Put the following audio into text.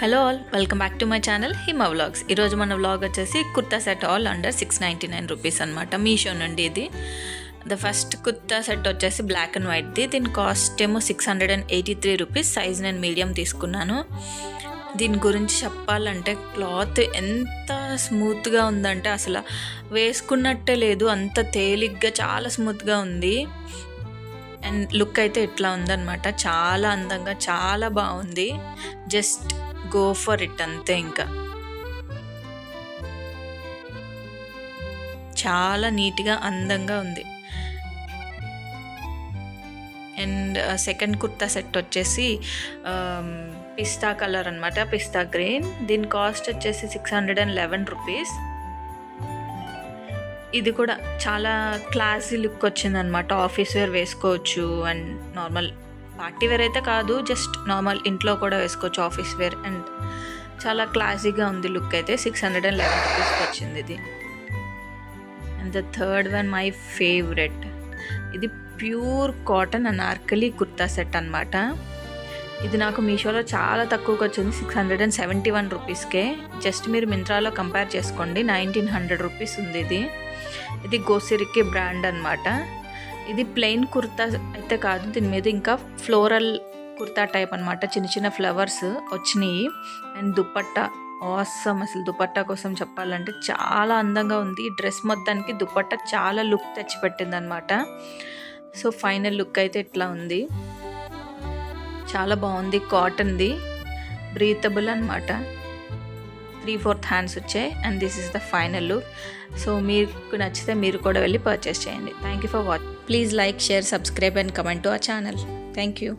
Hello all, welcome back to my channel Hima vlogs. ఈరోజు మన vlog వచ్చేసి kurta set all under 699 rupees అనమాట. మీషో నుండి ఇది ద ఫస్ట్ కుర్తా సెట్ వచ్చేసి బ్లాక్ అండ్ వైట్ది. దీని కాస్ట్ ఏమో 683 రూపీస్. సైజ్ నేను మీడియం తీసుకున్నాను. దీని గురించి చెప్పాలంటే క్లాత్ ఎంత స్మూత్గా ఉందంటే అసలు వేసుకున్నట్టే లేదు, అంత తేలిగ్గా చాలా స్మూత్గా ఉంది. అండ్ లుక్ అయితే ఇట్లా ఉందన్నమాట. చాలా అందంగా చాలా బాగుంది. జస్ట్ గో ఫర్ ఇట్ అంతే. ఇంకా చాలా నీట్గా అందంగా ఉంది. అండ్ సెకండ్ కుర్తా సెట్ వచ్చేసి పిస్తా కలర్ అనమాట, పిస్తా గ్రీన్. దీని కాస్ట్ వచ్చేసి 611 రూపీస్. ఇది కూడా చాలా క్లాసీ లుక్ వచ్చిందనమాట. ఆఫీస్ వేర్ వేసుకోవచ్చు అండ్ నార్మల్ పార్టీ వేర్ అయితే కాదు, జస్ట్ నార్మల్ ఇంట్లో కూడా వేసుకోవచ్చు ఆఫీస్ వేర్. అండ్ చాలా క్లాసీగా ఉంది లుక్ అయితే. 611 రూపీస్కి వచ్చింది ఇది. And the third one my favourite, ఇది pure cotton Anarkali kurta set అనమాట. ఇది నాకు మీషోలో చాలా తక్కువకి వచ్చింది, 671 రూపీస్కే. జస్ట్ మీరు మింత్రాలో కంపేర్ చేసుకోండి, 1900 రూపీస్ ఉంది ఇది. ఇది గోసిరికి బ్రాండ్ అనమాట. ఇది ప్లెయిన్ కుర్తా అయితే కాదు, దీని మీద ఇంకా ఫ్లోరల్ కుర్తా టైప్ అనమాట. చిన్న చిన్న ఫ్లవర్స్ వచ్చినాయి. And dupatta awesome. అసలు దుపట్టా కోసం చెప్పాలంటే చాలా అందంగా ఉంది. ఈ డ్రెస్ మొత్తానికి దుపట్టా చాలా లుక్ తెచ్చిపెట్టింది అనమాట. సో ఫైనల్ లుక్ అయితే ఇట్లా ఉంది. చాలా బాగుంది. కాటన్ది, బ్రీతబుల్ అనమాట. 3/4 హ్యాండ్స్ వచ్చాయి. And this is the final look. So మీకు నచ్చితే మీరు కూడా వెళ్ళి పర్చేస్ చేయండి. Thank you for watching. Please like, share, subscribe and comment to our channel. Thank you.